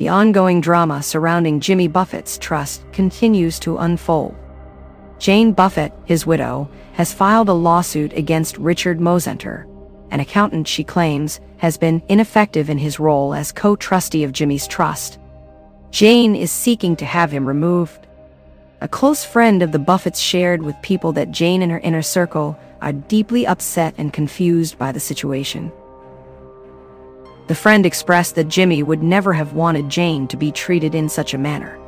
The ongoing drama surrounding Jimmy Buffett's trust continues to unfold. Jane Buffett, his widow, has filed a lawsuit against Richard Mozenter, an accountant she claims has been ineffective in his role as co-trustee of Jimmy's trust. Jane is seeking to have him removed. A close friend of the Buffetts shared with People that Jane and her inner circle are deeply upset and confused by the situation. The friend expressed that Jimmy would never have wanted Jane to be treated in such a manner.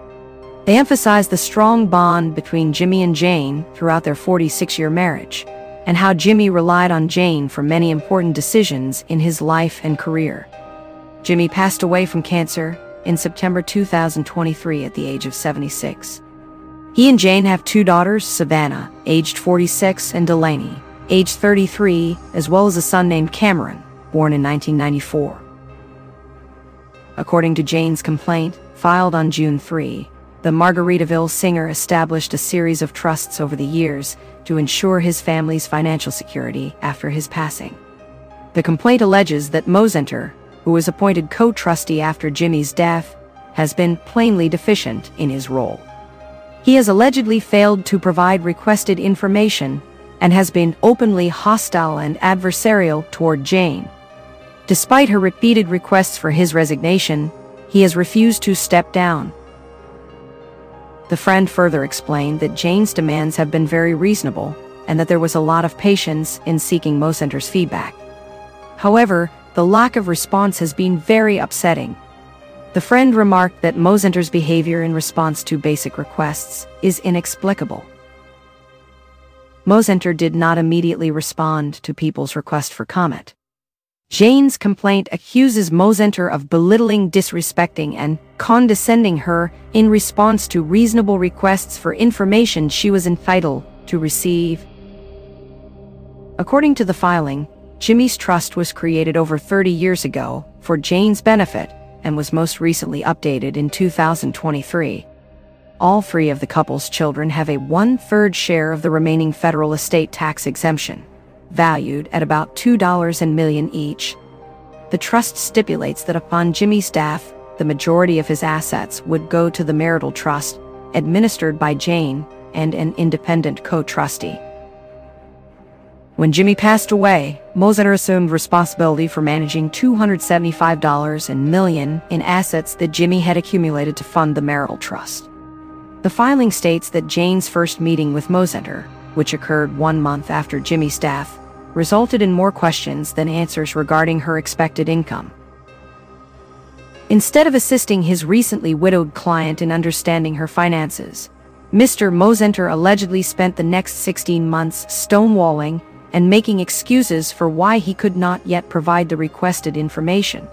They emphasized the strong bond between Jimmy and Jane throughout their 46-year marriage, and how Jimmy relied on Jane for many important decisions in his life and career. Jimmy passed away from cancer in September 2023 at the age of 76. He and Jane have two daughters, Savannah, aged 46, and Delaney, aged 33, as well as a son named Cameron, born in 1994. According to Jane's complaint, filed on June 3, the Margaritaville singer established a series of trusts over the years to ensure his family's financial security after his passing. The complaint alleges that Mozenter, who was appointed co-trustee after Jimmy's death, has been plainly deficient in his role. He has allegedly failed to provide requested information and has been openly hostile and adversarial toward Jane. Despite her repeated requests for his resignation, he has refused to step down. The friend further explained that Jane's demands have been very reasonable and that there was a lot of patience in seeking Mozenter's feedback. However, the lack of response has been very upsetting. The friend remarked that Mozenter's behavior in response to basic requests is inexplicable. Mozenter did not immediately respond to People's request for comment. Jane's complaint accuses Mozenter of belittling, disrespecting, and condescending her in response to reasonable requests for information she was entitled to receive. According to the filing, Jimmy's trust was created over 30 years ago for Jane's benefit and was most recently updated in 2023. All three of the couple's children have a 1/3 share of the remaining federal estate tax exemption, valued at about $2 million each. The trust stipulates that upon Jimmy's death, the majority of his assets would go to the marital trust, administered by Jane and an independent co-trustee. When Jimmy passed away, Mozenter assumed responsibility for managing $275 million in assets that Jimmy had accumulated to fund the marital trust. The filing states that Jane's first meeting with Mozenter, which occurred 1 month after Jimmy's death, resulted in more questions than answers regarding her expected income. Instead of assisting his recently widowed client in understanding her finances, Mr. Mozenter allegedly spent the next 16 months stonewalling and making excuses for why he could not yet provide the requested information.